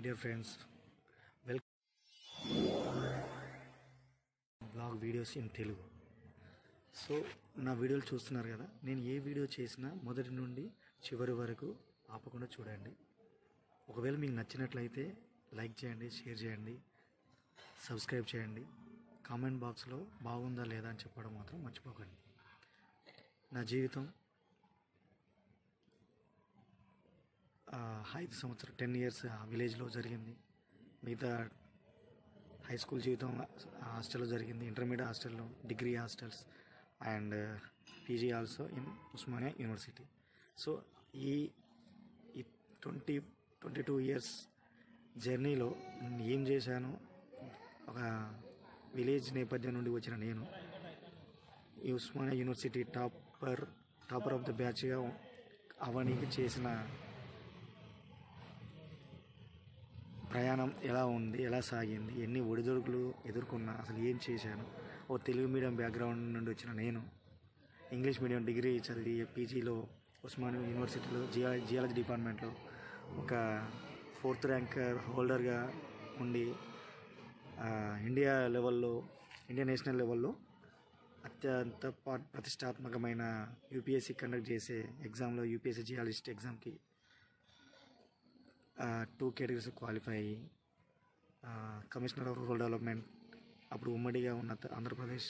dear friends, welcome blog videos in Telugu. So నా వీడియోలు చూస్తున్నారు కదా, నేను ఏ వీడియో చేసినా మొదటి నుండి చివరి వరకు ఆపకుండా చూడండి. ఒకవేళ మీకు నచ్చినట్లయితే లైక్ చేయండి, షేర్ చేయండి, సబ్స్క్రైబ్ చేయండి. కామెంట్ బాక్స్లో బాగుందా లేదా అని చెప్పడం మాత్రం మర్చిపోకండి. నా జీవితం 5 సంవత్సరం 10 ఇయర్స్ విలేజ్లో జరిగింది. మిగతా హై స్కూల్ జీవితం హాస్టల్లో జరిగింది, ఇంటర్మీడియట్ హాస్టల్లో, degree hostels and PG also in Osmania university. So ఈ 22 ఇయర్స్ జర్నీలో ఏం చేశాను, ఒక విలేజ్ నేపథ్యం నుండి వచ్చిన నేను ఈ Osmania university topper of the బ్యాచ్గా అవనికి చేసిన ప్రయాణం ఎలా ఉంది, ఎలా సాగింది, ఎన్ని ఒడిదుడుకులు ఎదుర్కొన్నా, అసలు ఏం చేశాను. ఓ తెలుగు మీడియం బ్యాక్గ్రౌండ్ నుండి వచ్చిన నేను ఇంగ్లీష్ మీడియం డిగ్రీ చదివి పీజీలో ఉస్మానియా యూనివర్సిటీలో జియాలజీ డిపార్ట్మెంట్లో ఒక 4th ర్యాంక్ హోల్డర్గా ఉండి ఇండియా నేషనల్ లెవెల్లో అత్యంత ప్రతిష్టాత్మకమైన యూపీఎస్సీ కండక్ట్ చేసే ఎగ్జామ్లో యూపీఎస్సీ జియాలజిస్ట్ ఎగ్జామ్కి 2 కేటగిరీస్ క్వాలిఫై అయ్యి కమిషనర్ ఆఫ్ రూరల్ డెవలప్మెంట్ అప్పుడు ఉమ్మడిగా ఉన్న ఆంధ్రప్రదేశ్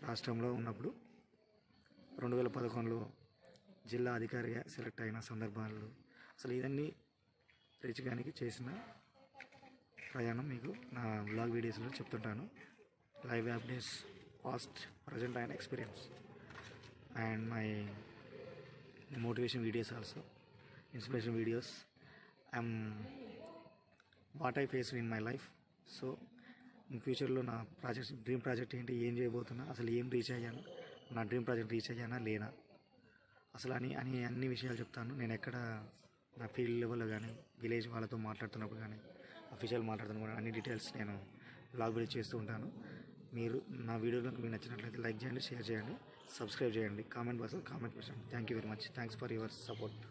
రాష్ట్రంలో ఉన్నప్పుడు 2011లో జిల్లా అధికారిగా సెలెక్ట్ అయిన సందర్భాలు, అసలు ఇవన్నీ రీచ్ చేసిన ప్రయాణం మీకు నా వ్లాగ్ వీడియోస్లో చెప్తుంటాను. Live updates, past, present and experience and my motivation videos also, inspiration videos. What I face in my life. So in ఫ్యూచర్లో నా డ్రీమ్ ప్రాజెక్ట్ ఏంటి, ఏం చేయబోతున్నా, అసలు ఏం రీచ్ అయ్యాను, నా డ్రీమ్ ప్రాజెక్ట్ రీచ్ అయ్యానా లేనా, అసలు అన్ని విషయాలు చెప్తాను. నేను ఎక్కడ నా ఫీల్డ్ లెవెల్లో కానీ, విలేజ్ వాళ్ళతో మాట్లాడుతున్నప్పుడు కానీ, అఫీషియల్ మాట్లాడుతున్నప్పుడు అన్ని డీటెయిల్స్ నేను బ్లాగ్ వీడియో చేస్తూ ఉంటాను. మీరు నా వీడియోలకు మీకు నచ్చినట్లయితే లైక్ చేయండి, షేర్ చేయండి, సబ్స్క్రైబ్ చేయండి, కామెంట్ బాక్స్లో కామెంట్ చేయండి. Thank you very much. Thanks for your support.